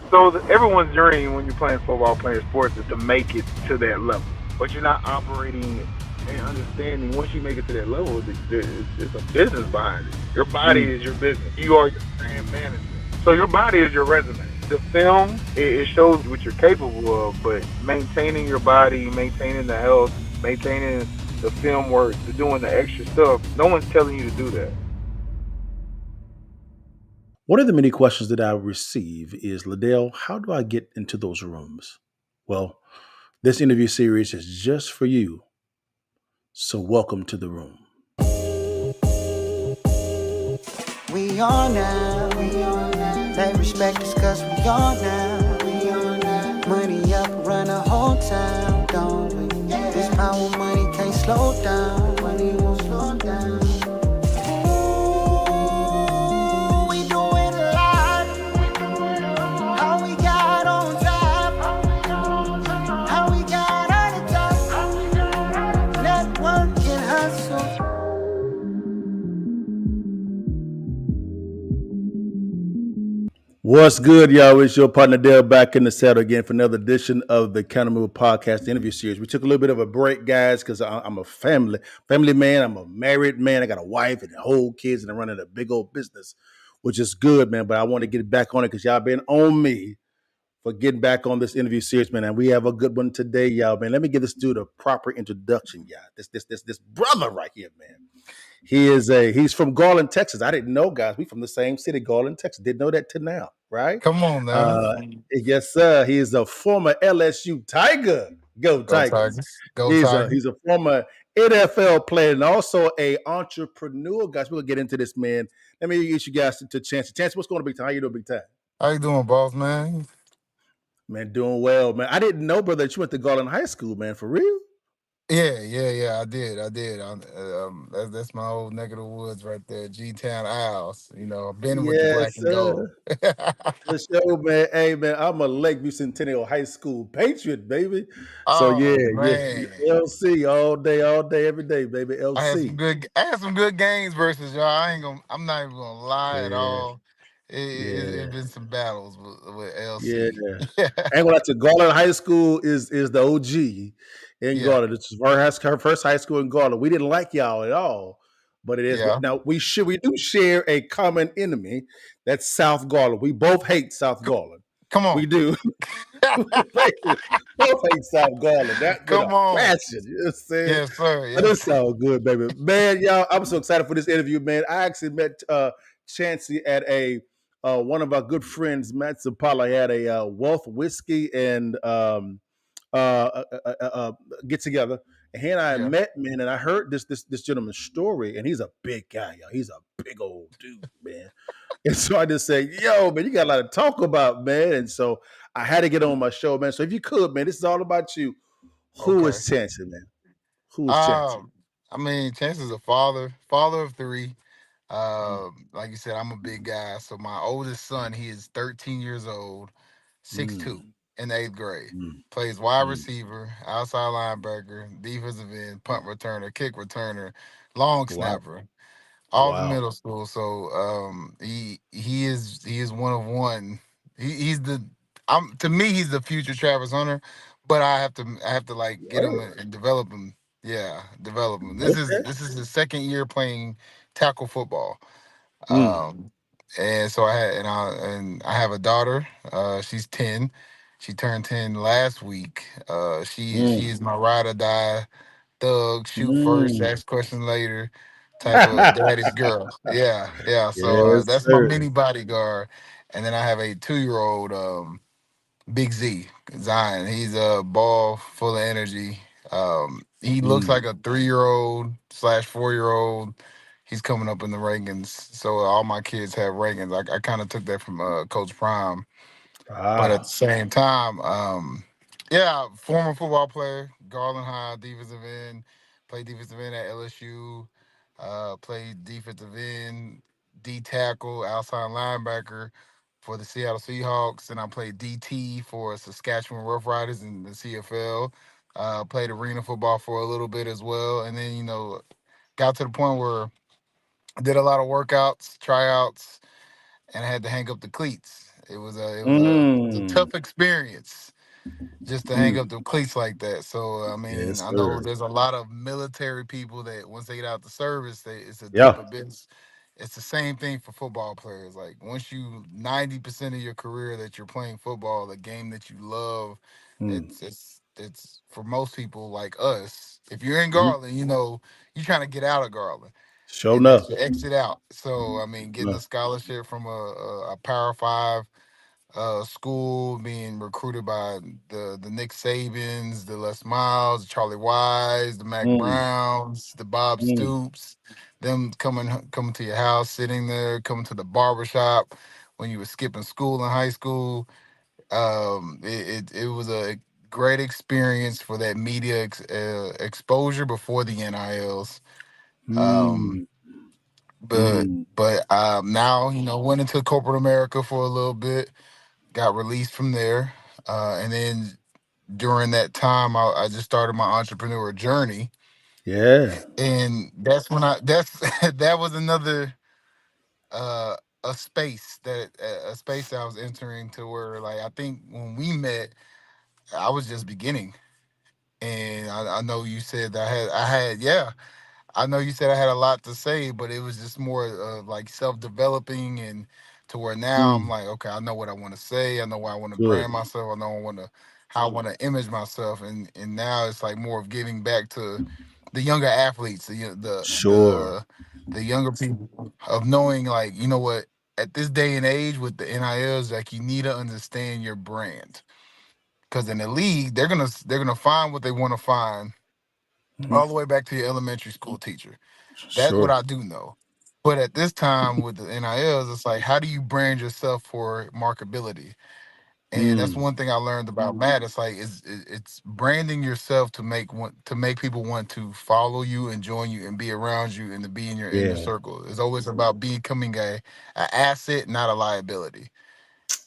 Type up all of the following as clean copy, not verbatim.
So everyone's dream when you're playing football, playing sports, is to make it to that level. But you're not operating and understanding once you make it to that level, it's a business behind it. Your body Mm. is your business. You are your brand manager. So your body is your resume. The film, it shows what you're capable of, but maintaining your body, maintaining the health, maintaining the film work, doing the extra stuff, no one's telling you to do that. One of the many questions that I receive is, LaDale, how do I get into those rooms? Well, this interview series is just for you. So welcome to the room. We on now, we on now. They respect us cause we on now, we on now. Money up, run the whole town, don't we? This our money can't slow down, money won't slow down. Ooh, we do it a lot. How we got on top, how we got on the top. Network and hustle. What's good, y'all? It's your partner Dale back in the saddle again for another edition of the Counter Move Podcast interview series. We took a little bit of a break, guys, because I'm a family man. I'm a married man. I got a wife and whole kids, and I'm running a big old business, which is good, man. But I want to get back on it because y'all been on me for getting back on this interview series, man. And we have a good one today, y'all, man. Let me give this dude a proper introduction, y'all. This brother right here, man. He's from Garland, Texas. I didn't know, guys. We from the same city, Garland, Texas. Didn't know that till now, right? Come on now. Yes, sir. He is a former LSU Tiger. Go Go Tigers. Tigers. Go He's a Tigers. he's a former NFL player and also a entrepreneur. Guys, we'll get into this, man. Let me introduce you guys to Chancey. Chancey, what's going on, big time? How you doing, big time? How you doing, boss man? Man, doing well, man. I didn't know, brother, that you went to Garland High School, man. For real? Yeah. I did. That's my old neck of the woods right there, G Town Isles. I've been with the black Yes, and gold. sir. For sure, man. Hey, man, I'm a Lakeview Centennial High School Patriot, baby. So Oh yeah. man, LC all day, every day, baby. LC. I had some good games versus y'all. I'm not even gonna lie at Yeah, all. It yeah, been some battles with yeah. LC. I ain't gonna lie to Garland High School is the OG in Yeah, Garland. This is her first high school in Garland. We didn't like y'all at all, but it is yeah. now we do share a common enemy. That's South Garland. We both hate South C- Garland. Come We on, do. Both hate South Garland. That with a come on. passion. You know what I'm saying? Yes, sir. But Yes, it's sir. all good, baby. Man, y'all, I'm so excited for this interview, man. I actually met Chancey at a one of our good friends, Matt Zapala, had a Wealth Whiskey and get together. And he and I Yeah. met, man, and I heard this gentleman's story, and he's a big guy, y'all. He's a big old dude, man. And so I just say, yo, man, you got a lot to talk about, man. And so I had to get on my show, man. So if you could, man, this is all about you. Who Okay. is Chancey, man? Who is Chancey? Um, Chance is a father of three. Mm, Like you said, I'm a big guy. So my oldest son, he is 13 years old, 6'2", mm, in the eighth grade. mm, Plays wide mm. receiver, outside linebacker, defensive end, punt returner, kick returner, long Wow. snapper, all the Wow. middle school. So he is one of one. He's the to me he's the future Travis Hunter, but I have to like get him Word. and develop him. Yeah, develop him. This is Okay. this is his second year playing tackle football. Mm, Um, and so I have a daughter. She's 10. She turned 10 last week. She mm, is my ride or die thug, shoot first, mm. ask questions later type of daddy's girl. Yeah, yeah. So Yes, that's my sir. mini bodyguard. And then I have a 2 year old Big Z, Zion. He's a ball full of energy. He looks like Mm. a 3 year old slash 4 year old. He's coming up in the rankings. So all my kids have rankings. I kind of took that from Coach Prime, but at the Ah. same time, yeah, former football player, Garland High, defensive end, played defensive end at LSU, played defensive end, D tackle, outside linebacker for the Seattle Seahawks, and I played DT for Saskatchewan Roughriders in the CFL. Played arena football for a little bit as well, and then got to the point where I did a lot of workouts, tryouts, and I had to hang up the cleats. It was a Mm. tough experience just to hang up Mm. the cleats like that. So I mean, Yes, I know sir. there's a lot of military people that once they get out the service, it's a Yeah. deeper business. It's the same thing for football players. Like once you 90% of your career that you're playing football, the game that you love, Mm. it's for most people like us. If you're in Mhm. Garland, you're trying to get out of Garland, Sure and that's enough. your exit out. So I mean, getting a No. scholarship from a Power Five school, being recruited by the Nick Sabans, the Les Miles, the Charlie Wise, the Mac Mm. Browns, the Bob Mm. Stoops, them coming to your house, sitting there, coming to the barbershop when you were skipping school in high school. It was a great experience for that media exposure before the NILs. Um, Mm. but Mm. now went into corporate America for a little bit, got released from there, and then during that time, I just started my entrepreneur journey, Yeah. and that's when that was another uh, a space that I was entering to where like I think when we met, I was just beginning, and I know you said that I know you said I had a lot to say, but it was just more like self developing and to where now I'm Mm. like, okay, I know what I want to say. I know where I want to Good. brand myself. I know how I want to image myself. And now it's like more of giving back to the younger athletes, Sure. the younger people of knowing like, you know what, at this day and age with the NILs, like you need to understand your brand. Because in the league, they're gonna find what they want to find Mhm. all the way back to your elementary school teacher. That's what Sure. I do know. But at this time with the NILs, it's like, how do you brand yourself for marketability? And that's Mm. one thing I learned about Matt. It's like it's branding yourself to make people want to follow you and join you and be around you and to be in your Yeah. circle. It's always about becoming a asset, not a liability.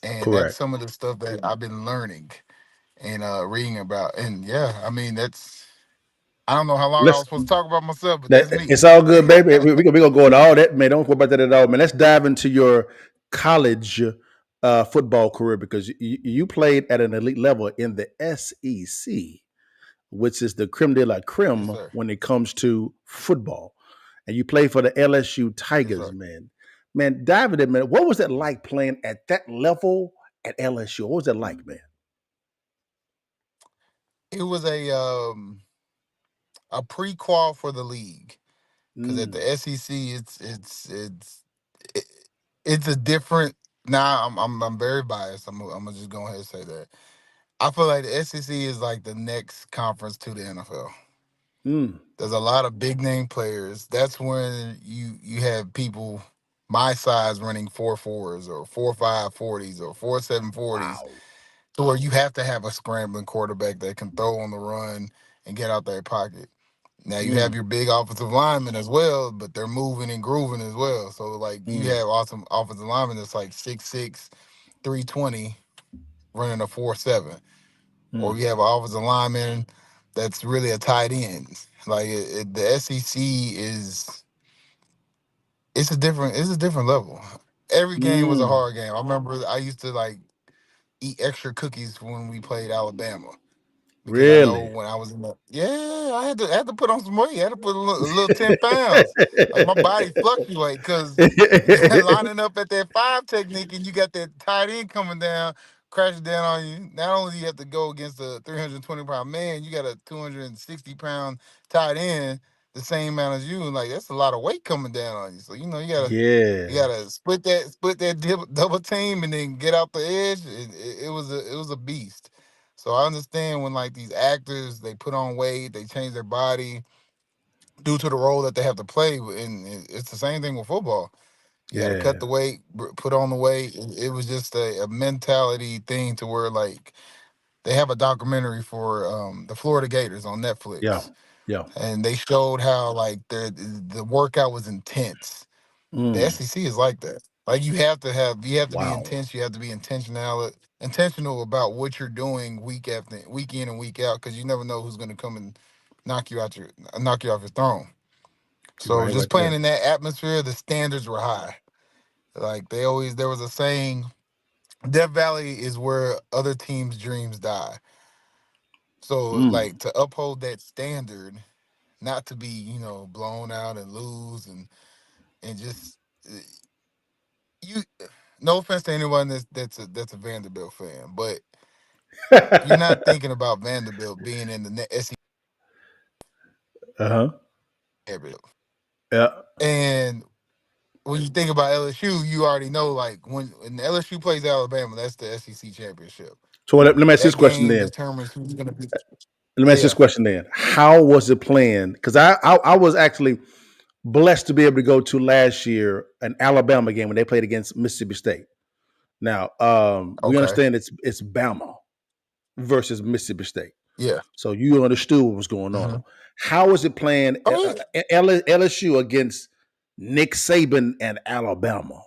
And that's Correct. some of the stuff that I've been learning and reading about. And yeah, I mean I don't know how long I Let's was supposed to talk about myself, but That, that's me. it's all good, baby. We gonna go into all that, man. Don't worry about that at all, man. Let's dive into your college football career because you played at an elite level in the SEC, which is the creme de la Yes, creme sir. when it comes to football. And you played for the LSU Yes, Tigers, sir. man. Man, dive in, man. What was it like playing at that level at LSU? What was it like, man? It was a prequel for the league because at the Mm, SEC it, it's a different. Now I'm very biased. I'm gonna just go ahead and say that I feel like the SEC is like the next conference to the NFL. mm, There's a lot of big name players. That's when you have people my size running 4.4s or 4.5 40s or 4.7 40s wow. to where you have to have a scrambling quarterback that can throw on the run and get out their pocket. Now you have Mm, your big offensive linemen as well, but they're moving and grooving as well. So like you mm, have awesome offensive linemen that's like 6'6", 320, running a 4.7, or mm. you have an offensive lineman that's really a tight end. Like the SEC is it's a different level. Every game was a Mm. hard game. I remember I used to like eat extra cookies when we played Alabama because I know Really? when I was in the I had to put on some weight. I had to put a little 10 pounds. Like my body fluctuate because lining up at that five technique and you got that tight end coming down, crashing down on you. Not only do you have to go against a 320-pound man, you got a 260-pound tight end, the same amount as you, and like that's a lot of weight coming down on you. So you Yeah. gotta split that double team and then get out the edge. It was a beast. So I understand when like these actors they put on weight, they change their body due to the role that they have to play, and it's the same thing with football. You got to cut Yeah. the weight, put on the weight. It was just a mentality thing to where like they have a documentary for the Florida Gators on Yeah. Netflix, Yeah. and they showed how like the workout was intense. The Mm. SEC is like that. Like you have to be Wow. intense. You have to be intentional about what you're doing week after week in and week out because you never know who's going to come and knock you off your throne. You're So right just there. playing in that atmosphere, the standards were high. Like there was a saying Death Valley is where other teams' dreams die. So Mm. like to uphold that standard, not to be blown out and lose and just you. No offense to anyone that's a Vanderbilt fan, but you're not thinking about Vanderbilt being in the SEC Uh-huh. championship. Yeah. And when you think about LSU, you already know like when LSU plays Alabama, that's the SEC championship. So let me ask this That question game then. determines who's going to be. Let me ask this Yeah. question then. How was it playing? Because I was actually blessed to be able to go to last year an Alabama game when they played against Mississippi State. Now, we Okay. understand it's Bama versus Mississippi State. Yeah. So you understood what was going on. Hmm. How was it playing Oh LSU against Nick Saban and Alabama?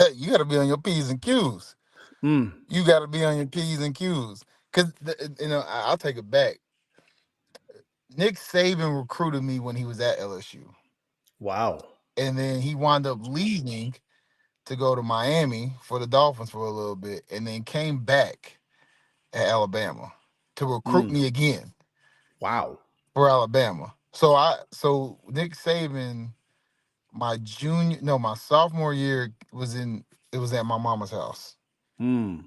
yeah. You got to be on your P's and Q's. Mm, You got to be on your P's and Q's. Because, I'll take it back. Nick Saban recruited me when he was at LSU. wow. And then he wound up leaving to go to Miami for the Dolphins for a little bit and then came back at Alabama to recruit Mm, me again wow. for Alabama. So Nick Saban, my sophomore year it was at my mama's house. Mm,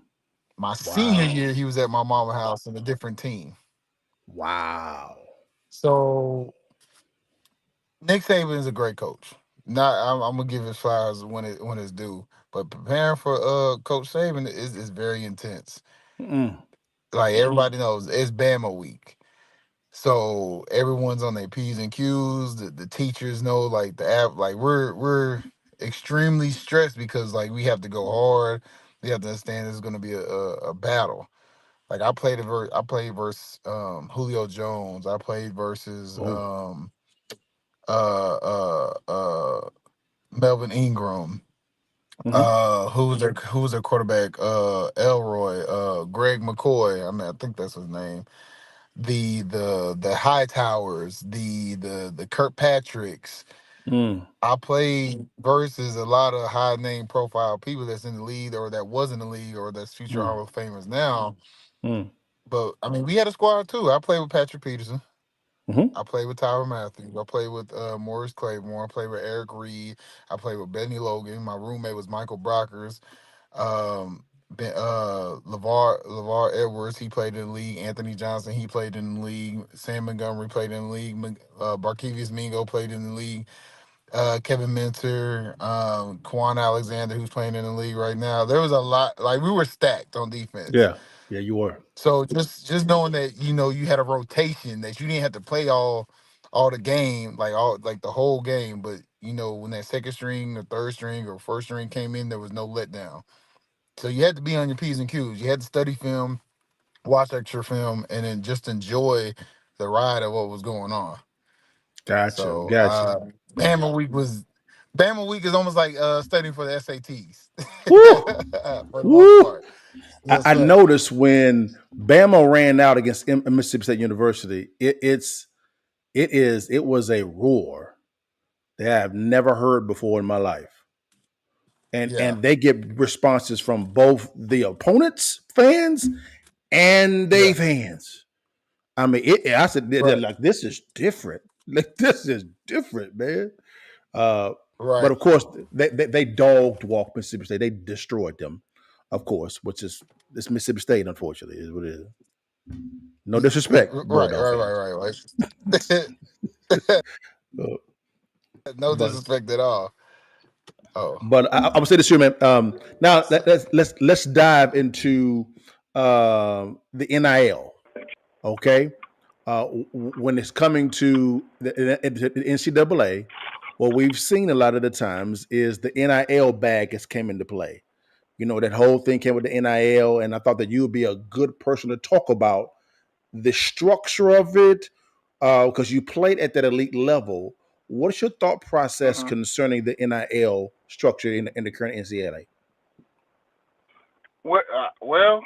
My senior wow. year, he was at my mama's house in a different team. Wow. So Nick Saban is a great coach. Not, I'm gonna give his flowers when it's due. But preparing for Coach Saban is very intense. Mm, Like everybody knows, it's Bama week. So everyone's on their P's and Q's. The teachers know like the app. Like we're extremely stressed because like we have to go hard. We have to understand there's going to be a battle. Like I played versus Julio Jones. I played versus oh. uh, uh, Melvin Ingram. Hmm. Who was their quarterback? Elroy. Greg McCoy. I mean, I think that's his name. The High Towers, the Kirkpatricks. Mm, I played versus a lot of high name profile people that's in the league or that was in the league or that's future mm, Hall of Famers now. mm, But I mean, we had a squad too. I played with Patrick Peterson. hmm. I played with Tyler Matthews. I played with Morris Claiborne. I played with Eric Reed. I played with Benny Logan. My roommate was Michael Brockers. LeVar Edwards, he played in the league. Anthony Johnson, he played in the league. Sam Montgomery played in the league. Barkevius Mingo played in the league. Kevin Minter, Quan Alexander, who's playing in the league right now. There was a lot. Like we were stacked on defense. Yeah. Yeah, you were. So just knowing that you had a rotation that you didn't have to play all the game like the whole game, but when that second string or third string or first string came in, there was no letdown. So you had to be on your P's and Q's. You had to study film, watch extra film, and then just enjoy the ride of what was going on. Gotcha. So Gotcha. Bama week is almost like studying for the SATs Woo! for the most Woo! part. Yes, I sir. noticed when Bama ran out against Mississippi State University, it was a roar that I've never heard before in my life. Yeah, And they get responses from both the opponents' fans and they yeah, fans. I mean, I said they're right, like, this is different. Like this is different, man. But right. of course, they dogged walk Mississippi State. They destroyed them, of course, which is this Mississippi State, unfortunately, is what it is. No disrespect, Right, Bulldog right, fans. right, right. Uh, No but disrespect at all. Oh, I'm gonna say this here, man. Now let's dive into the NIL. Okay, when it's coming to the NCAA, what we've seen a lot of the times is the NIL bag has came into play. You know, that whole thing came with the NIL, and I thought that you would be a good person to talk about the structure of it because you played at that elite level. What's your thought process Hmm. concerning the NIL structure in the current NCAA? What? Well,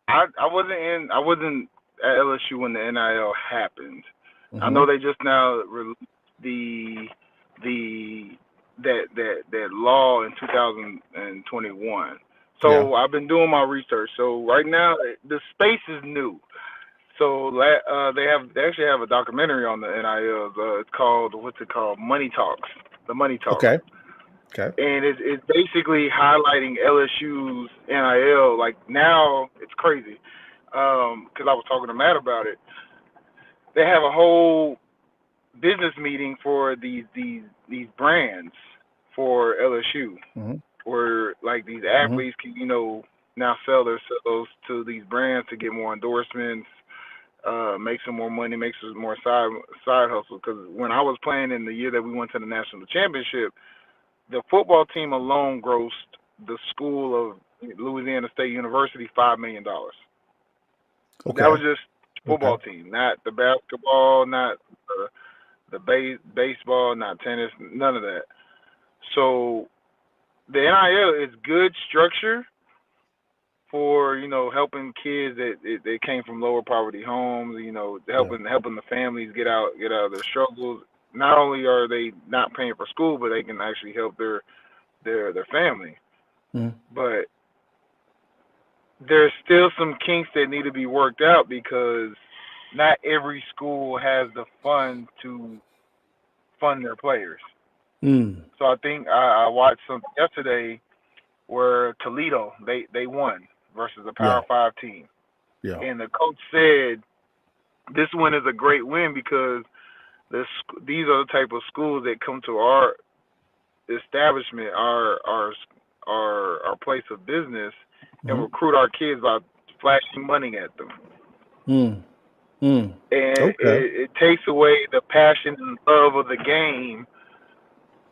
I wasn't at LSU when the NIL happened. I Mm-hmm. know they just now released the that law in 2021. Yeah. So I've been doing my research. So right now the space is new. So they actually have a documentary on the NIL. It's called, what's it called? Money Talks. The Money Talks. Okay. Okay. And it's basically highlighting LSU's NIL. Like now, it's crazy. Because I was talking to Matt about it. They have a whole business meeting for these brands for LSU, Mm-hmm. where like these Mm-hmm. athletes can now sell themselves to these brands to get more endorsements, make some more money, make some more side hustle. Because when I was playing in the year that we went to the national championship, the football team alone grossed the school of Louisiana State University $5 million. That was Okay. just Okay. football team, not the basketball, not the baseball, not tennis, none of that. So the NIL is good structure for helping kids that came from lower poverty homes. Yeah. Helping the families get out of their struggles. Not only are they not paying for school, but they can actually help their family. Mm-hmm. But there's still some kinks that need to be worked out because not every school has the funds to fund their players. Mm. So I think I watched something yesterday where Toledo they won versus a Yeah. Power Five team, Yeah. and the coach said this win is a great win because these are the type of schools that come to our establishment, our place of business, and Mm-hmm. recruit our kids by flashing money at them. Mm. Mm. And Okay. it takes away the passion and love of the game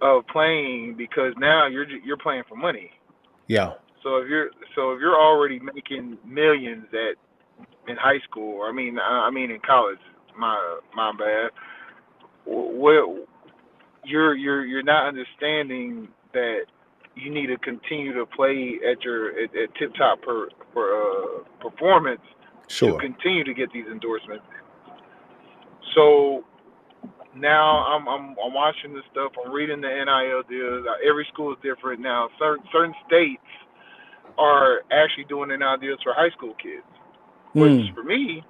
of playing because now you're playing for money. Yeah. So if you're already making millions in high school, I mean in college, my bad. Well, you're not understanding that you need to continue to play at tip top performance to Sure. continue to get these endorsements. So now I'm watching this stuff. I'm reading the NIL deals. Every school is different now. Certain states are actually doing NIL deals for high school kids, which Mm. for me,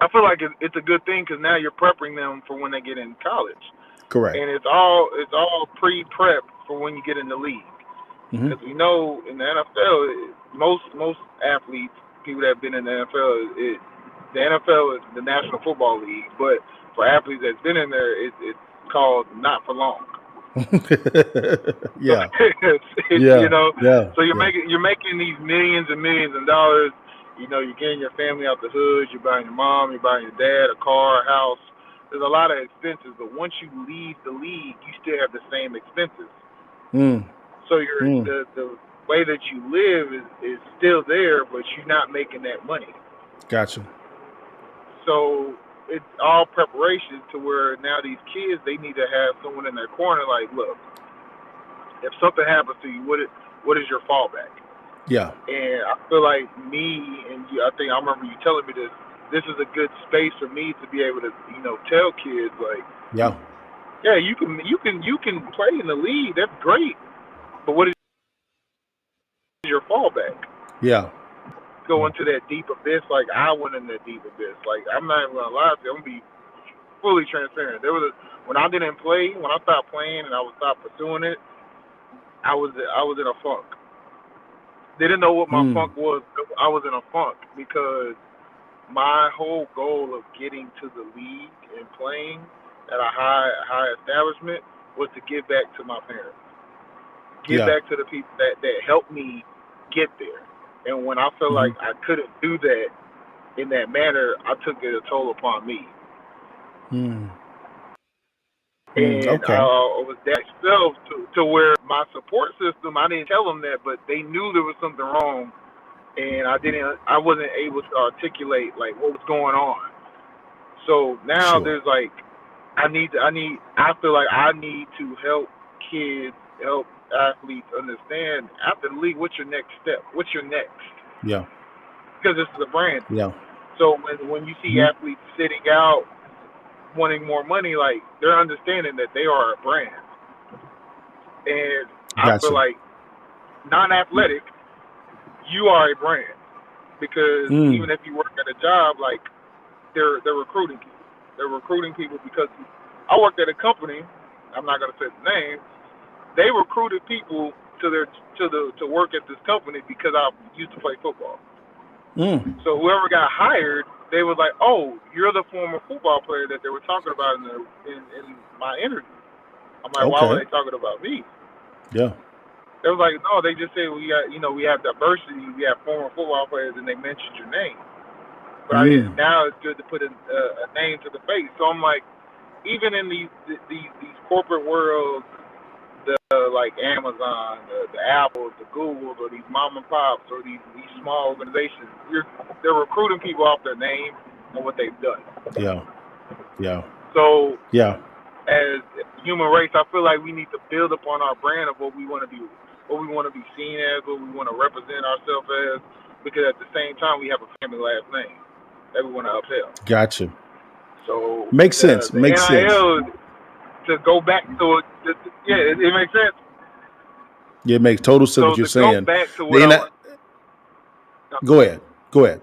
I feel like it's a good thing because now you're prepping them for when they get in college, Correct. and it's all pre-prep for when you get in the league. Mm-hmm. Because we know in the NFL, most athletes, people that have been in the NFL, the NFL is the National Football League, but for athletes that's been in there, it's called not for long. So Yeah. it's Yeah. Yeah. so you're Yeah. making these millions and millions of dollars. You're getting your family out the hood. You're buying your mom, you're buying your dad a car, a house. There's a lot of expenses, but once you leave the league, you still have the same expenses. Mm. So your Mm. the way that you live is still there, but you're not making that money. Gotcha. So it's all preparation to where now these kids they need to have someone in their corner. Like, look, if something happens to you, what is your fallback? Yeah. And I feel like me and you, I think I remember you telling me this. This is a good space for me to be able to, tell kids like, Yeah. yeah, you can play in the league. That's great, but what is your fallback? Yeah. Go into that deep abyss like I went in that deep abyss. Like I'm not even gonna lie to you. I'm gonna be fully transparent. When I didn't play, when I stopped playing and I was stopped pursuing it, I was in a funk. Didn't know what my Mm. funk was. I was in a funk because my whole goal of getting to the league and playing at a high establishment was to give back to my parents, give Yeah. back to the people that helped me get there. And when I felt Mm-hmm. like I couldn't do that in that manner, I took it a toll upon me. Mm. Mm. And Okay. I was that self to where my support system, I didn't tell them that, but they knew there was something wrong, and I wasn't able to articulate like what was going on. So now Sure. there's like, I feel like I need to help kids, help athletes understand after the league, what's your next step? What's your next? Yeah. Because this is a brand. Yeah. So when you see Mm-hmm. athletes sitting out wanting more money, like they're understanding that they are a brand. And I feel Gotcha. like non-athletic, you are a brand because even Mm. if you work at a job, like they're recruiting people. They're recruiting people because I worked at a company. I'm not gonna say the name. They recruited people to work at this company because I used to play football. Mm. So whoever got hired, they was like, "Oh, you're the former football player that they were talking about in my interview." I'm like, "Why were Okay. they talking about me?" Yeah. They was like, "No, they just said we have diversity. We have former football players, and they mentioned your name." But Mm. now it's good to put a name to the face. So I'm like, even in these corporate worlds, the like Amazon, the Apples, the Googles, or these mom and pops, or these small organizations, they're recruiting people off their name and what they've done. Yeah. Yeah. So Yeah. as a human race, I feel like we need to build upon our brand of what we want to be, what we want to be seen as, what we want to represent ourselves as, because at the same time we have a family last name that we want to upheld. Gotcha. So Makes sense. the Makes sense. NIL, to go back to it, it makes sense. Yeah, it makes total sense what So you're to go saying. back to what The I N- was, Go ahead. Go ahead.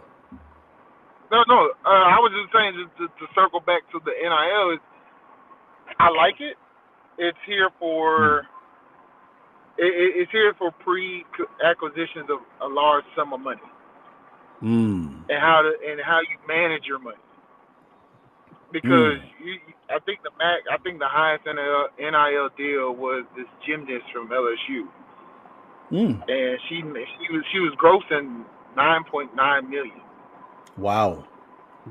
no, I was just saying to circle back to the NIL is I like it. It's here Mm. for it's here for pre-acquisitions of a large sum of money Mm. and how you manage your money because Mm. I think the highest NIL deal was this gymnast from LSU Mm. and she was grossing 9.9 million Wow.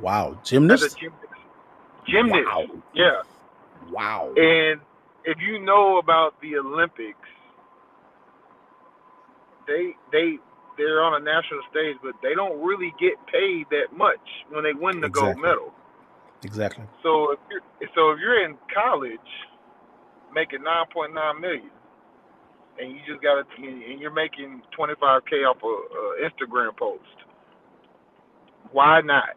Wow. as a Gymnast? gymnast, Wow. yeah. Wow. And if you know about the Olympics, they're on a national stage, but they don't really get paid that much when they win the gold Exactly. medal. Exactly. So if you're in college making 9.9 million, and you just got and you're making 25K off a Instagram post, why not?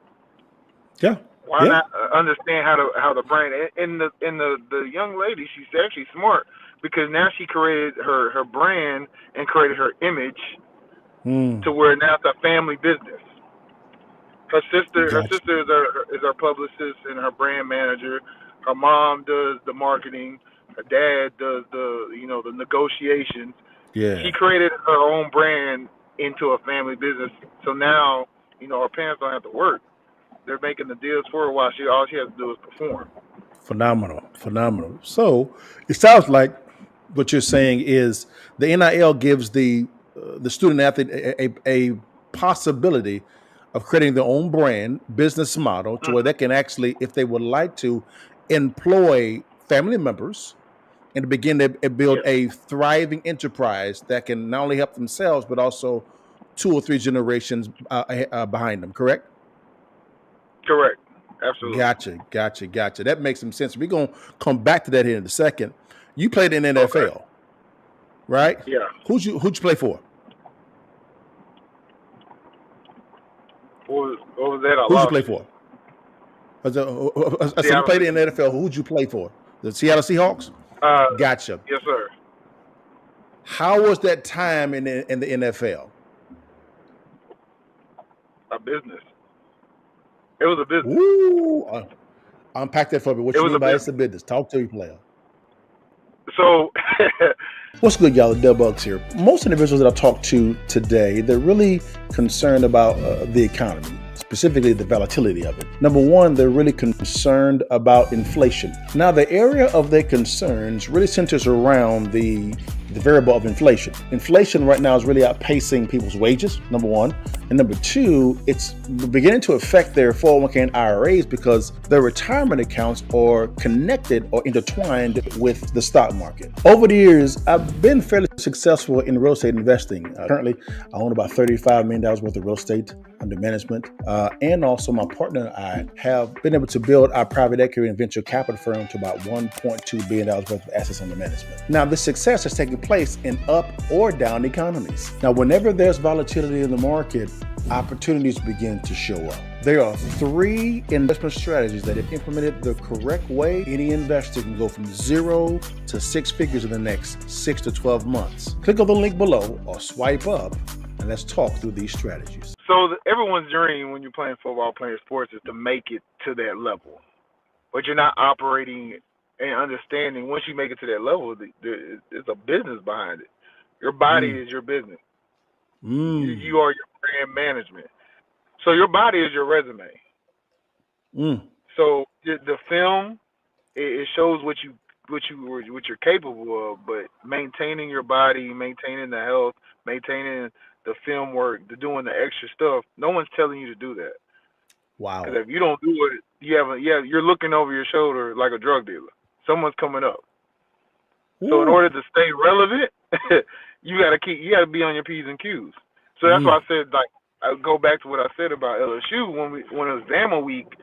Yeah. Why Yeah. not understand how the brand and the young lady, she's actually smart because now she created her brand and created her image Mm. to where now it's a family business. Her Gotcha. sister is our publicist and her brand manager. Her mom does the marketing. Her dad does the negotiations. She Yeah. created her own brand into a family business. So now, her parents don't have to work. They're making the deals for her while all she has to do is perform. Phenomenal. Phenomenal. So it sounds like what you're saying is the NIL gives the student athlete a possibility of creating their own brand business model to where Mm-hmm. they can actually, if they would like to, employ family members and to begin to build Yes, a thriving enterprise that can not only help themselves but also two or three generations behind them. Correct? correct. Absolutely. Gotcha, gotcha, gotcha. That makes some sense. We're gonna come back to that here in a second. You played in Okay. NFL, right? Yeah. Who'd you play for? What was that? I Who'd you lost play you. for? I said you Seattle played in the Seahawks. NFL. Who'd you play for? The Seattle Seahawks. Uh, Gotcha. yes, sir. How was that time in the NFL? A business. It was a business. Ooh, unpack that for me. It What you was a mean by it's a business. business? Talk to your player. So, What's good, y'all? LaDale Buggs here. Most individuals that I talk to today, they're really concerned about the economy, specifically the volatility of it. Number one, they're really concerned about inflation. Now, the area of their concerns really centers around the variable of inflation. Inflation right now is really outpacing people's wages, number one. And number two, it's beginning to affect their 401k and IRAs because their retirement accounts are connected or intertwined with the stock market. Over the years, I've been fairly successful in real estate investing. Currently, I own about $35 million worth of real estate under management. And also my partner and I have been able to build our private equity and venture capital firm to about $1.2 billion worth of assets under management. Now, this success has taken place in up or down economies. Now, whenever there's volatility in the market, opportunities begin to show up. There are 3 investment strategies that, if implemented the correct way, any investor can go from 0 to 6 figures in the next 6 to 12 months. Click on the link below or swipe up, and let's talk through these strategies. So everyone's dream when you're playing football, playing sports, is to make it to that level. But you're not operating and understanding. Once you make it to that level, there's a business behind it. Your body is your business. You are your brand management. So your body is your resume. So the film, it shows what you're capable of, but maintaining your body, maintaining the health, maintaining the film work, doing the extra stuff. No one's telling you to do that. Wow. Because if you don't do it, you're looking over your shoulder like a drug dealer. Someone's coming up. Ooh. So in order to stay relevant, you got to be on your P's and Q's. So that's why I said, like, I go back to what I said about LSU when it was Bama week.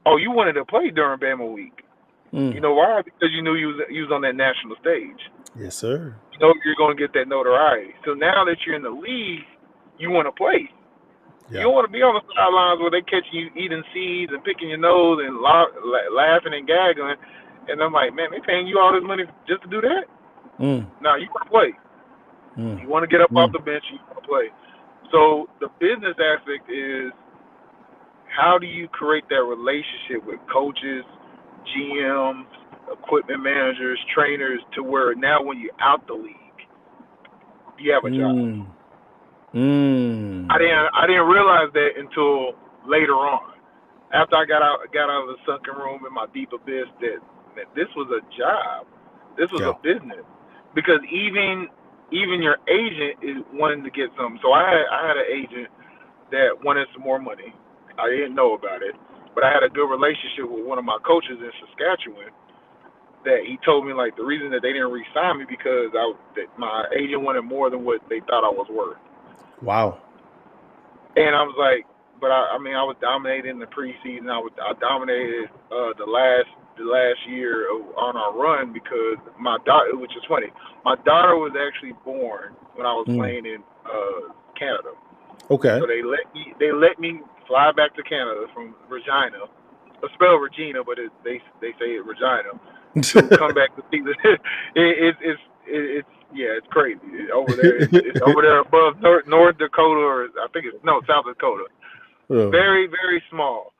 Oh, you wanted to play during Bama week. You know why? Because you knew you was on that national stage. Yes, sir. You know you're going to get that notoriety. So now that you're in the league, you want to play. Yeah. You don't want to be on the sidelines where they catching you eating seeds and picking your nose and laughing and gagging. And I'm like, man, they paying you all this money just to do that? No, you want to play. You want to get up off the bench, you want to play. So the business aspect is, how do you create that relationship with coaches, GMs, equipment managers, trainers, to where now when you're out the league, you have a job. I didn't realize that until later on, after I got out of the sunken room in my deep abyss, that this was a job, this was a business, because even your agent is wanting to get something. So I had an agent that wanted some more money. I didn't know about it, but I had a good relationship with one of my coaches in Saskatchewan. That he told me, like, the reason that they didn't re-sign me because that my agent wanted more than what they thought I was worth. Wow. And I was like, but I was dominating in the preseason. I dominated the last year on our run because my daughter, which is funny, my daughter was actually born when I was playing in Canada. Okay. So they let me fly back to Canada from Regina. It's spelled Regina, but they say it Regina. To come back to see it's crazy over there. It's over there above North Dakota, or I think South Dakota. Oh. Very, very small,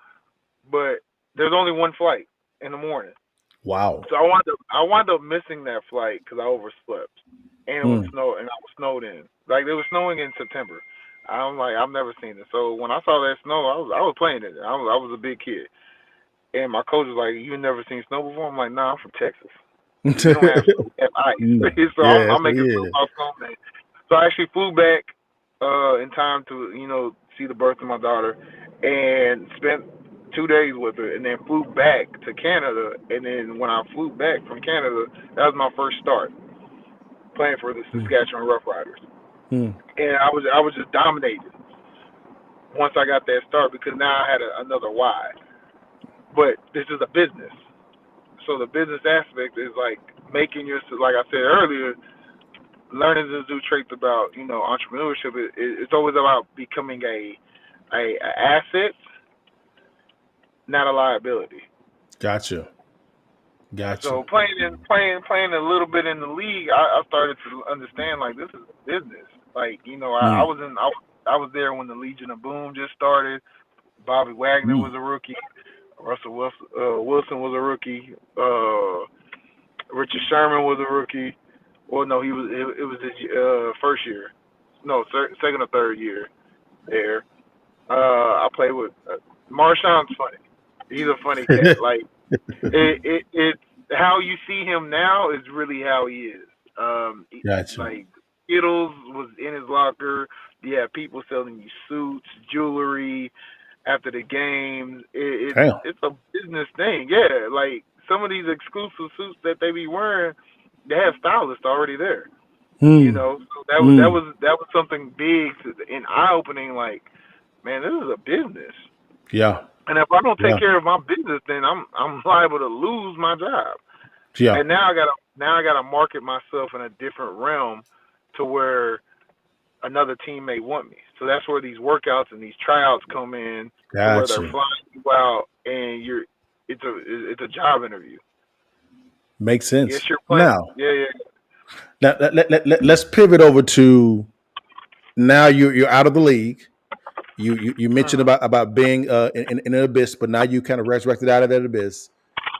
but there's only one flight in the morning. Wow. So I wound up missing that flight because I overslept, and it was snow, and I was snowed in. Like, it was snowing in September. I'm like, I've never seen it. So when I saw that snow, I was playing it. I was a big kid. And my coach was like, "You've never seen snow before?" I'm like, "Nah, I'm from Texas. We don't have snow, we have ice." So I'm making snowman. So I actually flew back in time to see the birth of my daughter, and spent 2 days with her, and then flew back to Canada. And then when I flew back from Canada, that was my first start playing for the Saskatchewan Roughriders, and I was just dominating once I got that start, because now I had another why. But this is a business. So the business aspect is like making like I said earlier, learning to do traits about, entrepreneurship. It's always about becoming a asset, not a liability. Gotcha. So playing a little bit in the league, I started to understand, like, this is business. Like, I was there when the Legion of Boom just started. Bobby Wagner was a rookie. Russell Wilson was a rookie. Richard Sherman was a rookie. Well, no, it was his first year. No, second or third year there. I played with Marshawn's funny. He's a funny cat. Like, it how you see him now is really how he is. Gotcha. Like, Skittles was in his locker. You have people selling you suits, jewelry after the games. It's a business thing. Yeah, like, some of these exclusive suits that they be wearing, they have stylists already there. So that was something big and eye-opening. Like, man, this is a business. Yeah. And if I don't take care of my business, then I'm liable to lose my job. Yeah. And now I gotta market myself in a different realm, to where another teammate want me. So that's where these workouts and these tryouts come in, to where they're Gotcha. flying you out and it's a job interview. Makes Yes, sense. you're playing. Now, Yeah. let's pivot over to now you're out of the league. You mentioned Mhm. about being in an abyss, but now you kind of resurrected out of that abyss,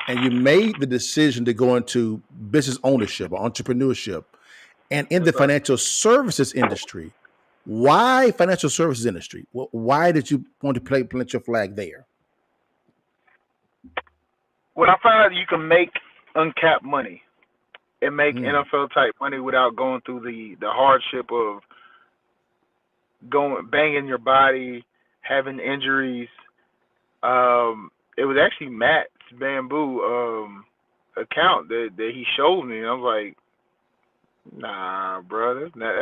and you made the decision to go into business ownership or entrepreneurship, and in Yes, the sir. financial services industry. Why financial services industry? Why did you want to plant your flag there? When I found out you can make uncapped money and make Mm, NFL type money without going through the hardship of going banging your body, having injuries. It was actually Matt's bamboo account that he showed me, and I was like, nah, bro, that's not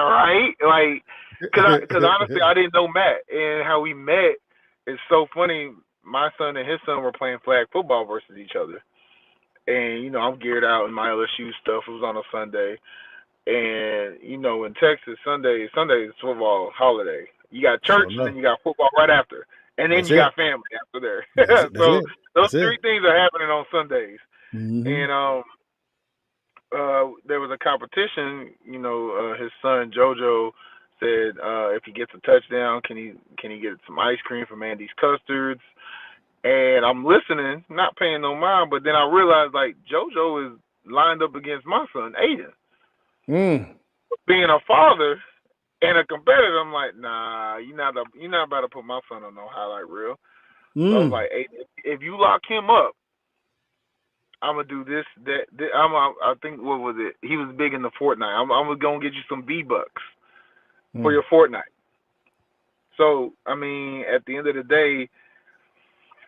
right. Like, cause honestly, I didn't know Matt, and how we met is so funny. My son and his son were playing flag football versus each other, and I'm geared out in my LSU stuff. It was on a Sunday, and in Texas, Sunday is football holiday. You got Sure church, and enough. then you got football right after, and then That's you it. got family after there. That's it. That's So it. those That's it. three things are happening on Sundays, Hmm. and there was a competition. His son JoJo said if he gets a touchdown, can he get some ice cream from Andy's Custards? And I'm listening, not paying no mind, but then I realized like JoJo is lined up against my son Aiden. Mm, Being a father and a competitor, I'm like, nah, you're not about to put my son on no highlight reel. So I was mm, like, hey, if you lock him up, I'm gonna do this, that. I think what was it? He was big in the Fortnite. I'm gonna get you some V-Bucks for mm. your Fortnite. So I mean, at the end of the day,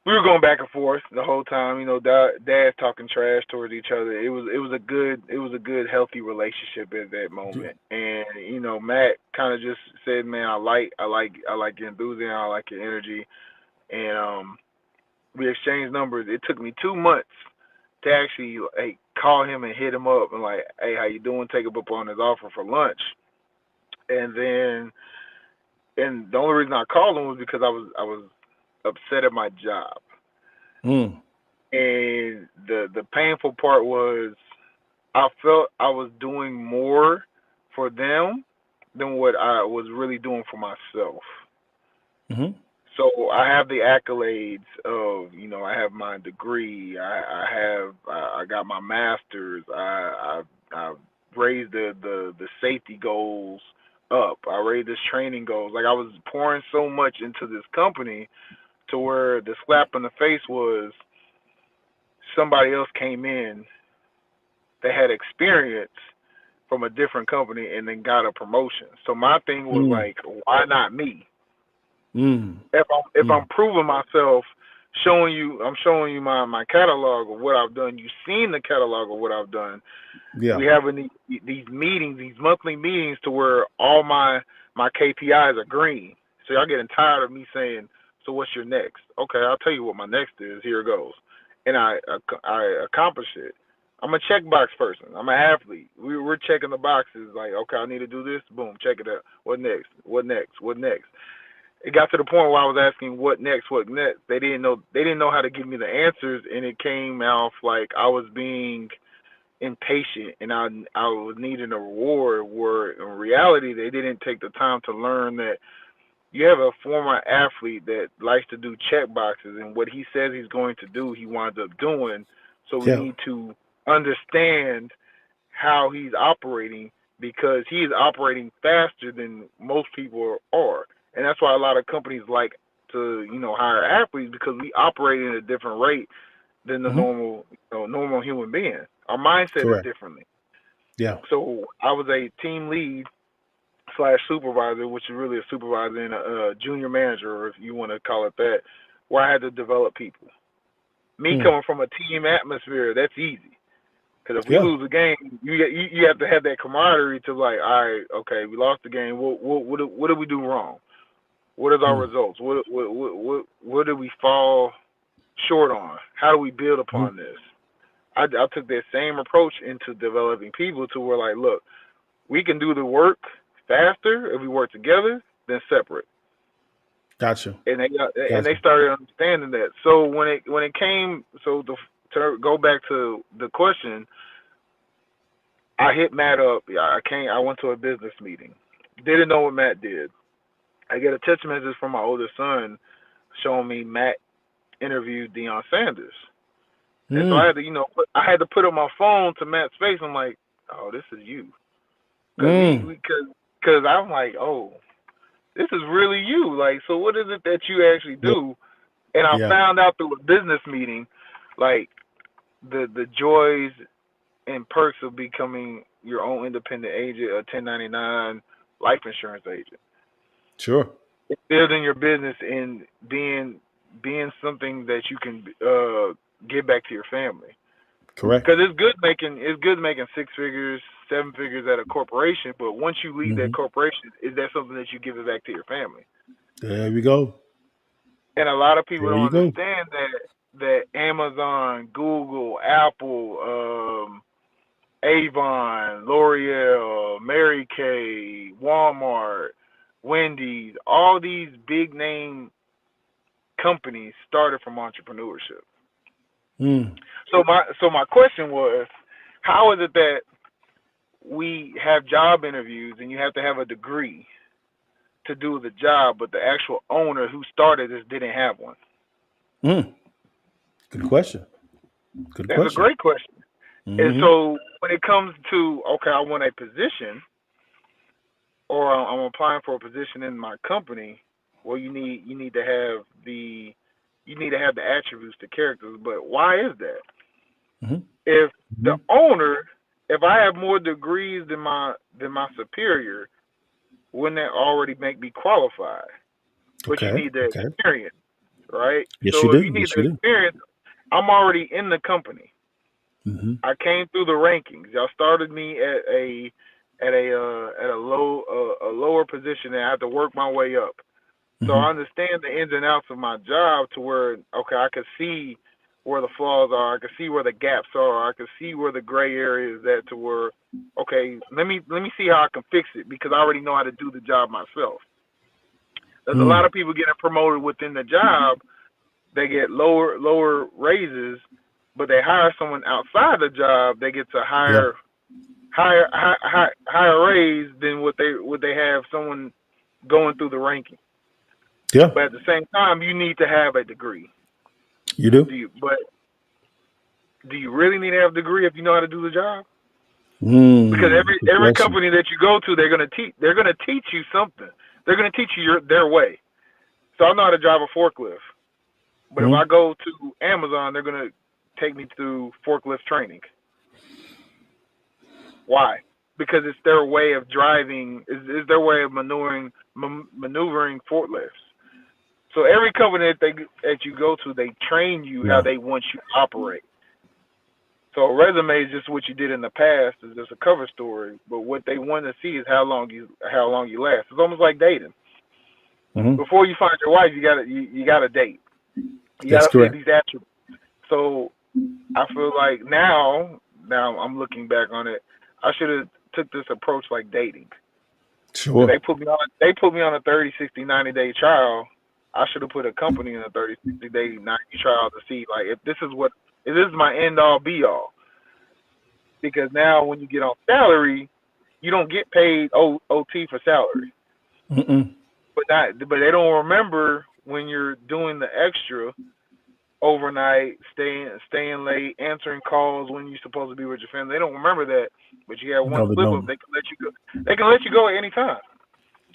we were going back and forth the whole time. Dads talking trash towards each other. It was a good healthy relationship at that moment. And Matt kind of just said, "Man, I like your enthusiasm. I like your energy." And we exchanged numbers. It took me 2 months to actually call him and hit him up and like, "Hey, how you doing?" Take him up on his offer for lunch. And then, and the only reason I called him was because I was upset at my job. Mm. And the painful part was I felt I was doing more for them than what I was really doing for myself. Hmm. So I have the accolades of, I have my degree, I got my master's, I raised the safety goals up, I raised this training goals. Like I was pouring so much into this company to where the slap in the face was somebody else came in that had experience from a different company and then got a promotion. So my thing was Mm. like, why not me? Mm. If I'm Mm. proving myself, I'm showing you my catalog of what I've done. You've seen the catalog of what I've done. Yeah. We having these meetings, these monthly meetings, to where all my KPIs are green. So y'all getting tired of me saying, so what's your next? Okay, I'll tell you what my next is. Here it goes, and I accomplish it. I'm a checkbox person. I'm an athlete. We're checking the boxes. Like, okay, I need to do this. Boom, check it out. What next? What next? What next? It got to the point where I was asking what next, what next. They didn't know. They didn't know how to give me the answers, and it came off like I was being impatient and I was needing a reward. Where in reality, they didn't take the time to learn that you have a former athlete that likes to do check boxes, and what he says he's going to do, he winds up doing. So we Yeah. need to understand how he's operating, because he is operating faster than most people are, and that's why a lot of companies like to hire athletes, because we operate at a different rate than the Hmm. normal human being. Our mindset is Correct. differently. Yeah. So I was a team lead slash supervisor, which is really a supervisor and a junior manager, or if you want to call it that, where I had to develop people. Me Mm. coming from a team atmosphere, that's easy. Because if we Yeah. lose a game, you have to have that camaraderie to like, all right, okay, we lost the game. What did we do wrong? What is our Mm. results? What did we fall short on? How do we build Mm. upon this? I took that same approach into developing people to where like, look, We can do the work faster if we work together than separate. Gotcha. And they Gotcha. started understanding that. So when it came, to go back to the question, I hit Matt up. I went to a business meeting. Didn't know what Matt did. I get a text message from my oldest son showing me Matt interviewed Deion Sanders. And so I Mm. had to, I had to put up my phone to Matt's face. I'm like, oh, this is you, because Mm. because I'm like, oh, this is really you. Like, so what is it that you actually Yeah. do? And I Yeah. found out through a business meeting, like the joys and perks of becoming your own independent agent, a 1099 life insurance agent, Sure. building your business and being something that you can give back to your family. Correct. Because it's good making 6 figures, 7 figures at a corporation, but once you leave that Hmm. corporation, is that something that you give it back to your family? There we go. And a lot of people There don't you go. understand that Amazon, Google, Apple, Avon, L'Oreal, Mary Kay, Walmart, Wendy's, all these big name companies started from entrepreneurship. Mm. So my question was, how is it that we have job interviews and you have to have a degree to do the job, but the actual owner who started this didn't have one? Mm. Good question. Good That's a question. great question. And Hmm. so when it comes to, okay, I want a position, or I'm applying for a position in my company, well, you need to have the attributes, the characters. But why is that? Hmm. If the Hmm. owner, if I have more degrees than my superior, wouldn't that already make me qualified? But you Okay. need the Okay. experience, right? Yes, you So if do. you need Yes, the you do. experience, I'm already in the company. Hmm. I came through the rankings. Y'all started me at a lower position, and I had to work my way up. So Hmm. I understand the ins and outs of my job to where, okay, I can see where the flaws are, I can see where the gaps are, I can see where the gray area is at, to where, okay, let me see how I can fix it, because I already know how to do the job myself. There's a lot Mm. of people getting promoted within the job. They get lower raises, but they hire someone outside the job. They get to Yeah. higher raise than what they have someone going through the ranking. Yeah. But at the same time, you need to have a degree. You do. Do you really need to have a degree if you know how to do the job? Because Mm. Good every question. company that you go to, they're gonna teach you something. They're gonna teach you their way. So I know how to drive a forklift, but if I Mm. go to Amazon, they're gonna take me through forklift training. Why? Because it's their way of driving. Is their way of maneuvering forklifts. So every company that you go to, they train you how Yeah. they want you to operate. So a resume is just what you did in the past. It's just a cover story. But what they want to see is how long you last. It's almost like dating. Hmm. Before you find your wife, you gotta date. You That's gotta see correct. these attributes. So I feel like now I'm looking back on it. I should have took this approach like dating. Cause Sure. they put me on a 30, 60, 90 day trial. I should have put a company in a 30, 60 day, 90 trial to see, like, if this is my end all be all. Because now when you get on salary, you don't get paid OT for salary. Mm-mm. But they don't remember when you're doing the extra overnight, staying late, answering calls when you're supposed to be with your family. They don't remember that. But you have one No, they slip up, don't. they can let you go. They can let you go at any time.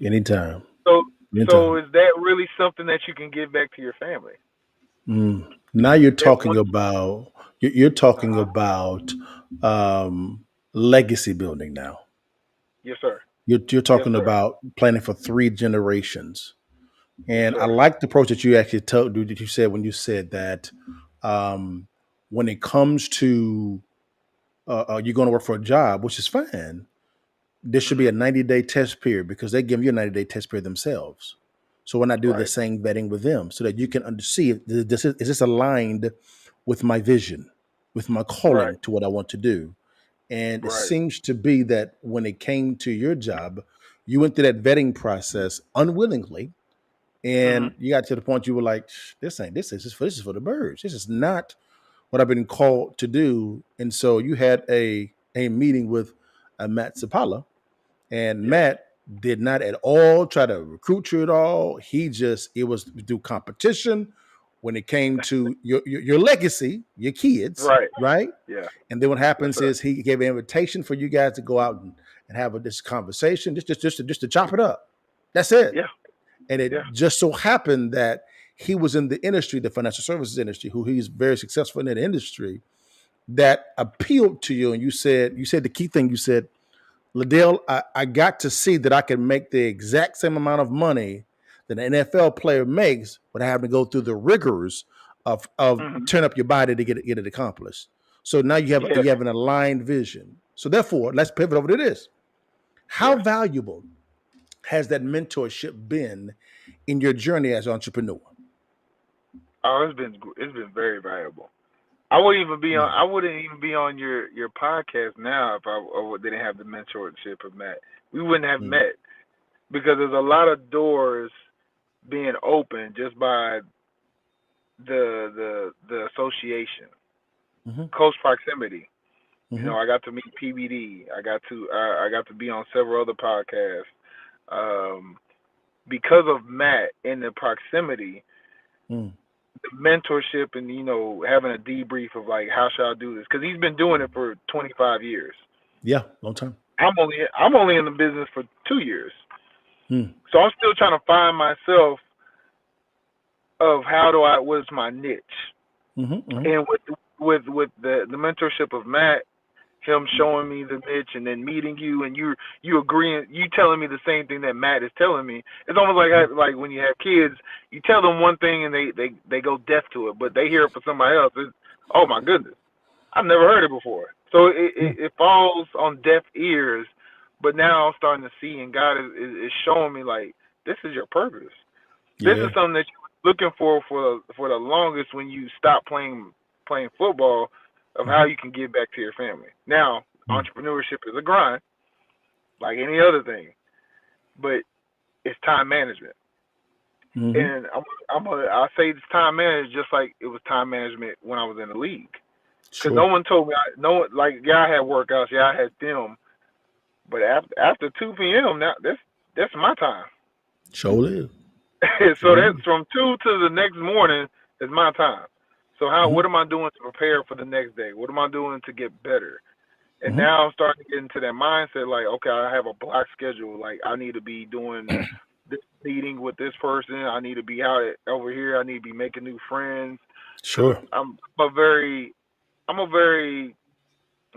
Anytime. So so Anytime. is that really something that you can give back to your family? Mm. Now you're That talking once about you're talking uh about legacy building. Now yes sir. you're Yes talking sir. about planning for 3 generations. Yes And I sir. like the approach that you actually told that you said when you said that um, when it comes to you're going to work for a job, which is fine, there should be a Mhm. 90-day test period because they give you a 90-day test period themselves. So when I do the Right. same vetting with them, so that you can see if is this aligned with my vision, with my Right. calling to what I want to do. And it Right. seems to be that when it came to your job, you went through that vetting process unwillingly, Hmm. and you got to the point you were like, this is for the birds. This is not what I've been called to do. And so you had a meeting with Matt Sapala, and Yes. Matt did not at all try to recruit you at all. It was through competition when it came to your legacy, your kids, Right. right? Yeah. And then what Yes, happens sir. is he gave an invitation for you guys to go out and have this conversation, just to chop it up. That's it. Yeah. And it Yeah. just so happened that he was in the industry, the financial services industry, who he's very successful in that industry, that appealed to you. And you said the key thing, you said, LaDale, I got to see that I can make the exact same amount of money that an NFL player makes without having to go through the rigors of Hmm. turn up your body to get it accomplished. So now Yeah. you have an aligned vision. So therefore, let's pivot over to this. How Yeah. valuable has that mentorship been in your journey as an entrepreneur? Oh, it's been very valuable. I wouldn't even be on. Mm, I wouldn't even be on your podcast now if I didn't have the mentorship of Matt. We wouldn't have mm, met because there's a lot of doors being opened just by the association, mhm, close proximity. mhm, I got to meet PBD. I got to be on several other podcasts. Um, because of Matt and the proximity, mm. the mentorship, and having a debrief of like how should I do this, because he's been doing it for 25 years. Yeah, long time. I'm only in the business for 2 years, Mm, so I'm still trying to find myself of what's my niche. mhm, mhm, And with the mentorship of Matt, him showing me the niche, and then meeting you, and you agreeing, you telling me the same thing that Matt is telling me. It's almost like mhm, like when you have kids, you tell them one thing and they go deaf to it, but they hear it from somebody else. Oh my goodness, I've never heard it before. So mm. it falls on deaf ears, but now I'm starting to see, and God is showing me like this is your purpose. This is Yeah. something that you're looking for the longest when you stop playing football, of how Mhm, you can give back to your family. Now, mm, entrepreneurship is a grind, like any other thing, but it's time management. mhm. And I say it's time management just like it was time management when I was in the league. Because no Sure. one told me, no one, like, yeah, I had workouts, yeah, I had film, but after 2 p.m. now that's my time. Sure live. So Sure that's live. from 2 to the next morning is my time. So Mhm, what am I doing to prepare for the next day? What am I doing to get better? And mhm, now I'm starting to get into that mindset, like, okay, I have a block schedule. Like, I need to be doing this meeting with this person. I need to be over here. I need to be making new friends, because sure. I'm a very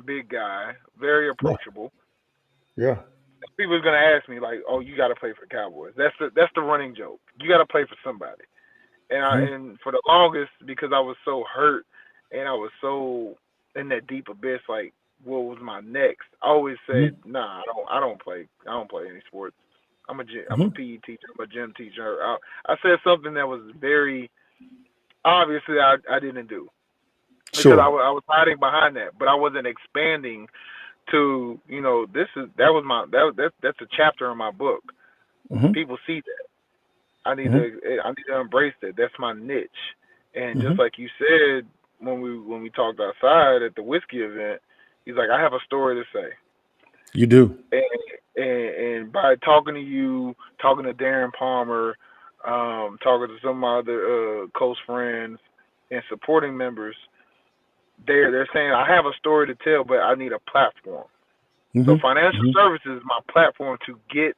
big guy, very Yeah. approachable. Yeah. People's gonna ask me like, "Oh, you got to play for the Cowboys." That's the running joke. You got to play for somebody. Mhm, And for the longest, because I was so hurt and I was so in that deep abyss, like what was my next? I always said, mhm, nah, I don't play any sports. I'm a mhm. PE teacher, I'm a gym teacher. I said something that was very obviously I didn't do, because Sure. I was hiding behind that, but I wasn't expanding to, that's a chapter in my book. Mhm, People see that. mhm, I need to embrace that. That's my niche. And just mhm. like you said, when we talked outside at the whiskey event, he's like, I have a story to say. You do. And by talking to you, talking to Darren Palmer, talking to some of my other close friends and supporting members, they're saying I have a story to tell, but I need a platform. So Mhm, financial mhm, services is my platform to get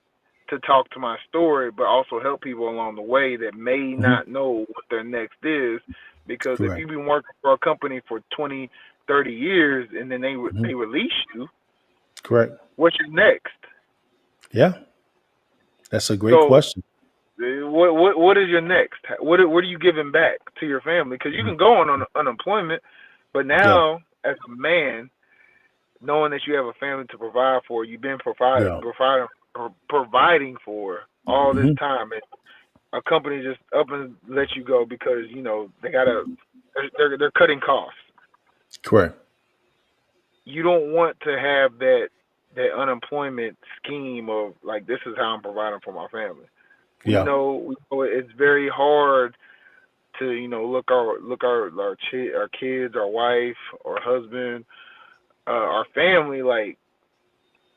to talk to my story, but also help people along the way that may mhm. not know what their next is. Because if Correct. you've been working for a company for 20, 30 years, and then Mhm. they release you, Correct. what's your next? Yeah, that's a great So question. what is your next? What are you giving back to your family? Because you Mhm. can go on unemployment, but Yeah. now as a man, knowing that you have a family to provide for, you've been Yeah. providing for all this Mhm. time, and a company just up and let you go because they they're cutting costs. Correct. you don't want to have that unemployment scheme of like, this is how I'm providing for my family. We Yeah. know, it's very hard to our kids, our wife, our husband, our family, like,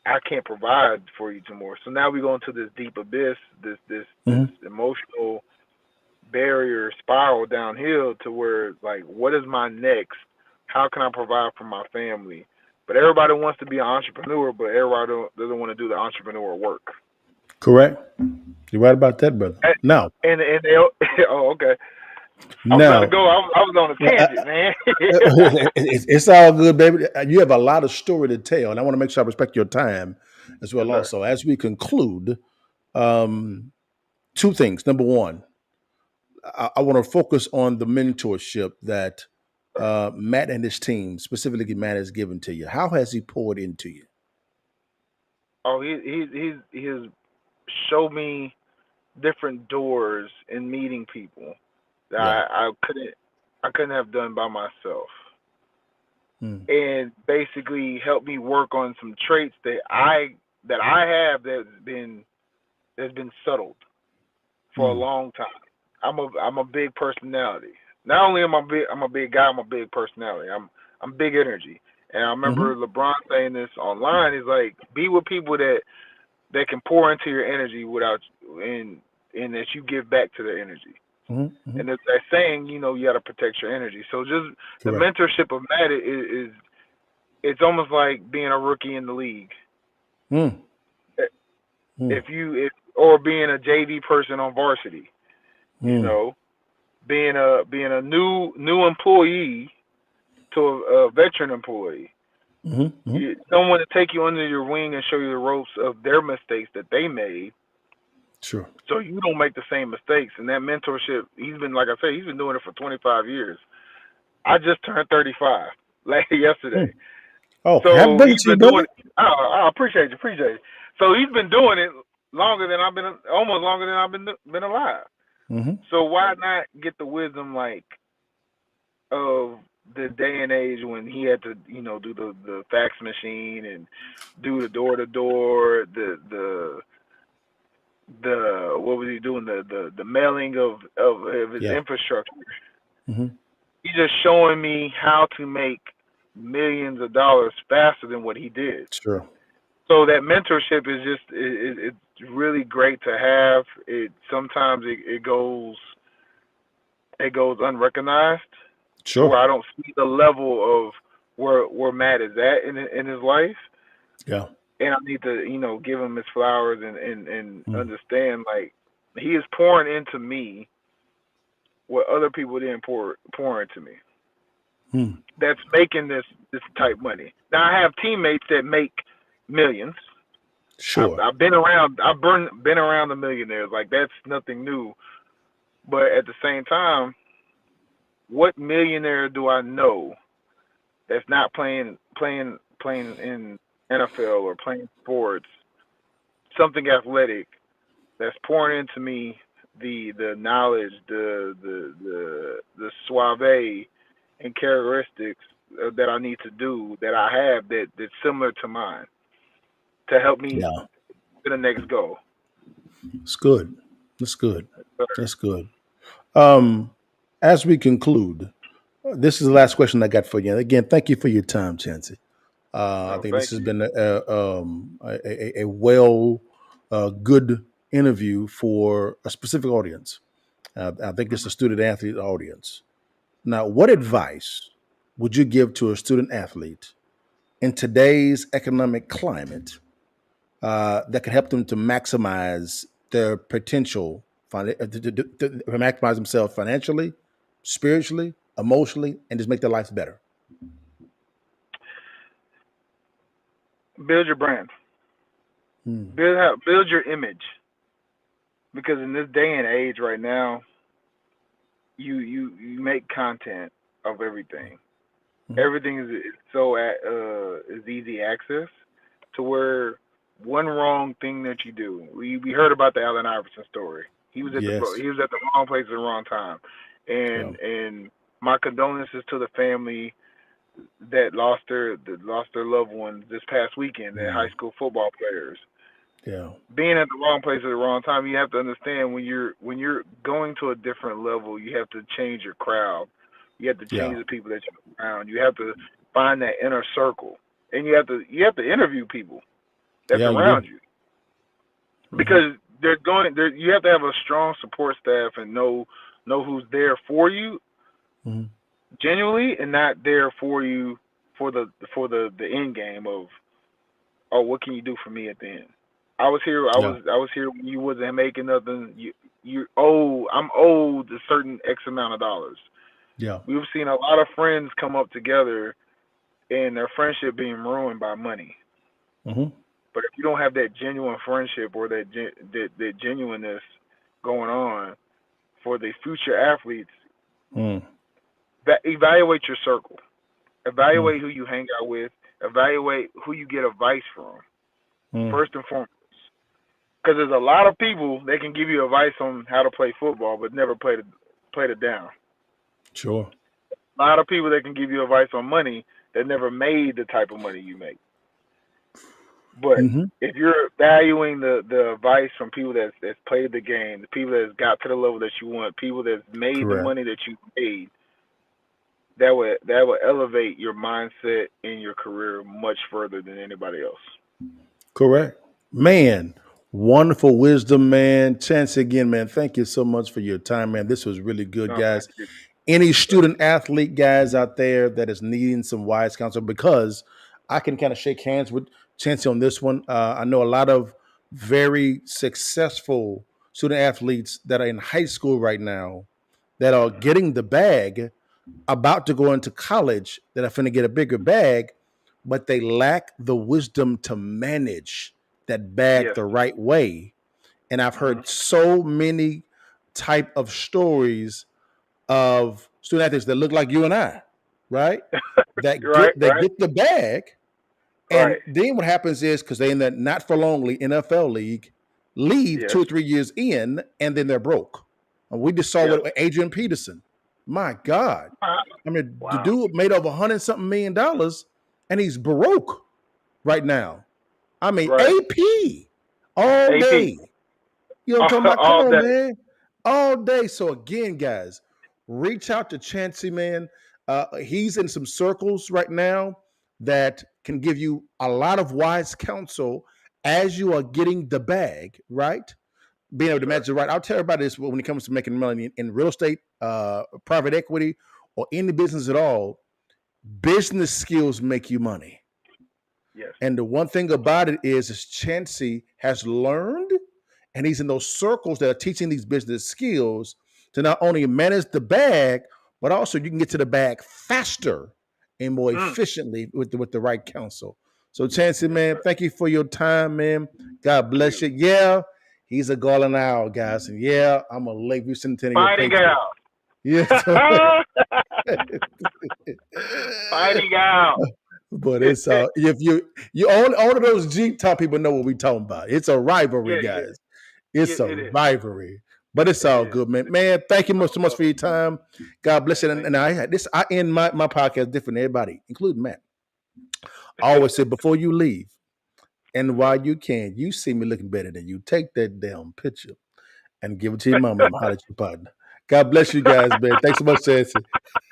I can't provide for you tomorrow. So now we go into this deep abyss, this Hmm. emotional barrier spiral downhill to where, like, what is my next? How can I provide for my family? But everybody wants to be an entrepreneur, but everybody doesn't want to do the entrepreneur work. Correct. You're right about that, brother. And Now, and they oh, okay. I was about to now, go. I was on a tangent, man. it's all good, baby. You have a lot of story to tell, and I want to make sure I respect your time as Yes, well. sir. Also, as we conclude, um, two things. Number one, I want to focus on the mentorship that Matt and his team, specifically Matt, has given to you. How has he poured into you? Oh, he has showed me different doors in meeting people that Yeah. I couldn't have done by myself, Mm. and basically helped me work on some traits that I have that's been settled for a Mm. long time. I'm a big personality. Not only am I'm a big guy, I'm a big personality. I'm big energy. And I Hmm. remember LeBron saying this online. He's like, be with people that can pour into your energy without and that you give back to their energy. Hmm. Hmm. And it's that saying, you got to protect your energy. So just the Correct. mentorship of Matt is it's almost like being a rookie in the league. Mm. Mm. Or being a JV person on varsity, you Mm. know, being a new employee to a veteran employee. Hmm. Hmm. Someone to take you under your wing and show you the ropes of their mistakes that they made, Sure. so you don't make the same mistakes. And that mentorship, like I said, he's been doing it for 25 years. I just turned 35 like yesterday. Mm. Oh, happy So birthday he's to you, been brother. doing it. I appreciate you. So he's been doing it almost longer than I've been alive. Hmm. So why not get the wisdom, like, of the day and age when he had to, do the fax machine and do the door to door, the what was he doing, the mailing of his Yeah. infrastructure. Hmm. He's just showing me how to make millions of dollars faster than what he did. Sure. So that mentorship is just it's really great to have. It sometimes it goes unrecognized, to Sure. where I don't see the level of where Matt is at in his life, Yeah. and I need to give him his flowers and Mm. understand, like, he is pouring into me what other people didn't pour into me. Mm. That's making this type money. Now I have teammates that make millions. Sure. I've been around. Been around the millionaires. Like, that's nothing new. But at the same time, what millionaire do I know that's not playing in NFL or playing sports, something athletic, that's pouring into me the knowledge, the suave and characteristics that I need to do, that I have, that's similar to mine, to help me Yeah. to the next goal. It's good. That's good. So, That's good. Um, as we conclude, this is the last question I got for you. Again, thank you for your time, Chancey. I think this thank has you. been a well, good interview for a specific audience. I think it's a student athlete audience. Now, what advice would you give to a student athlete in today's economic climate that can help them to maximize their potential, to maximize themselves financially, spiritually, emotionally, and just make their lives better? Build your brand. Hmm. Build your image, because in this day and age right now, you make content of everything. Mhm. Everything is so is easy access, to where one wrong thing that you do. We heard about the Allen Iverson story. Yes. He was at the wrong place at the wrong time, Yeah. and my condolences to the family. that lost their loved ones this past weekend. That high school football players Yeah. being at the wrong place at the wrong time. You have to understand when you're going to a different level, you have to change your crowd. You have to Yeah. change the people that you're around. You have to find that inner circle, and you have to interview people that's Yeah, you do. around you Hmm. because they're going. You have to have a strong support staff and know who's there for you Hmm. genuinely, and not there for you for the end game of, oh, what can you do for me at the end? I was here. Yeah. I was here when you wasn't making nothing. You owe. I'm owed a certain X amount of dollars. Yeah. We've seen a lot of friends come up together and their friendship being ruined by money. Hmm. But if you don't have that genuine friendship or that genuineness going on for the future athletes, Mm. evaluate your circle. Mm. Evaluate who you hang out with. Evaluate who you get advice from. Mm. First and foremost. Because there's a lot of people that can give you advice on how to play football, but never played it down. Sure. A lot of people that can give you advice on money that never made the type of money you make. But Hmm. if you're valuing the advice from people that's played the game, the people that's got to the level that you want, people that's made the Correct. money that you made, that would elevate your mindset and your career much further than anybody else. Correct. Man, wonderful wisdom, man. Chance again, man. Thank you so much for your time, man. This was really good, No, man. guys. Any student athlete guys out there that is needing some wise counsel, because I can kind of shake hands with Chancey on this one. I know a lot of very successful student athletes that are in high school right now that are getting the bag, about to go into college, that are finna get a bigger bag, but they lack the wisdom to manage that bag Yes. the right way. And I've Hmm. heard so many type of stories of student athletes that look like you and I, right? That Right. Right. get the bag, and Right. then what happens is, because they in the not for long league, NFL league, leave Yes. 2 or 3 years in, and then they're broke. And we just saw Yes. what Adrian Peterson. My God, Wow. I mean, the Wow. dude made over $100-something million, and he's broke right now. I mean, Right. AP all AP. day. You know what I'm talking about? Come All on, day. man. All day. So again, guys, reach out to Chancey, man. He's in some circles right now that can give you a lot of wise counsel as you are getting the bag, right? Being able to Sure. manage it right. I'll tell everybody this when it comes to making money in real estate, private equity, or any business at all. Business skills make you money. Yes. And the one thing about it is Chancey has learned, and he's in those circles that are teaching these business skills to not only manage the bag, but also you can get to the bag faster and more Mm. efficiently with the right counsel. So, Chancey, Yes, man, sir. thank you for your time, man. God Thank bless you. you. Yeah, he's a golden hour, guys. And yeah, I'm a Lakeview Centennial Fighting Patriot. out. Yeah. Fighting out. But it's if you all of those Jeep top people know what we talking about. It's a rivalry, Yeah, yeah, guys. yeah. It's a It is. rivalry. But it's It all is. good, man. Man, thank you so much Love for your it. time. God bless Man, you. thank And I end my podcast different than everybody, including Matt. I always say before you leave, and you. while you can, you see me looking better than you. Take that damn picture and give it to your mama and holler at your partner. God bless you guys, man. Thanks so much, Chancey.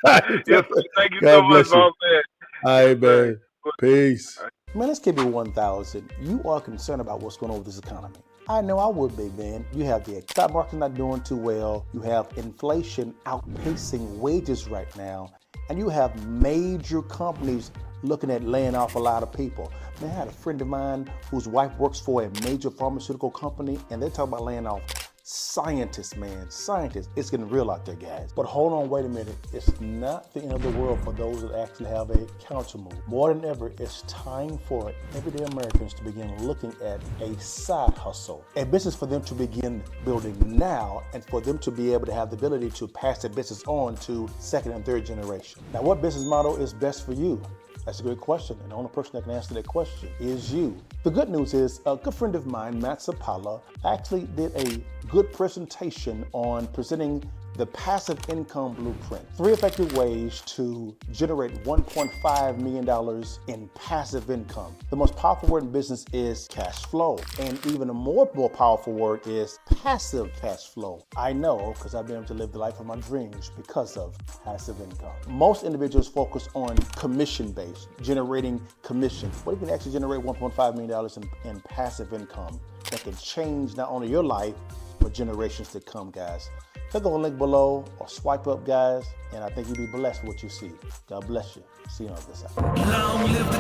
All right, Yes, brother. sir. Thank you so God much, bless you. boss man. All Yes, right, sir. man. Peace. Man, let's keep it 1,000. You are concerned about what's going on with this economy. I know I would be, man. You have the stock market not doing too well. You have inflation outpacing wages right now. And you have major companies looking at laying off a lot of people. Man, I had a friend of mine whose wife works for a major pharmaceutical company, and they're talking about laying off scientists, man. Scientists. It's getting real out there, guys. But hold on, wait a minute. It's not the end of the world for those that actually have a counter move. More than ever, it's time for everyday Americans to begin looking at a side hustle, a business for them to begin building now, and for them to be able to have the ability to pass their business on to second and third generation. Now, what business model is best for you? That's a great question, and the only person that can answer that question is you. The good news is a good friend of mine, Matt Sapala, actually did a good presentation on presenting the passive income blueprint. 3 effective ways to generate $1.5 million in passive income. The most powerful word in business is cash flow. And even a more powerful word is passive cash flow. I know because I've been able to live the life of my dreams because of passive income. Most individuals focus on commission-based, generating commission. What if you can actually generate $1.5 million in passive income that can change not only your life, but generations to come, guys? Click on the link below or swipe up, guys, and I think you'll be blessed with what you see. God bless you. See you on the other side. Long live the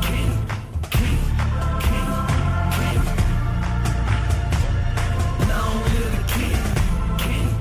king.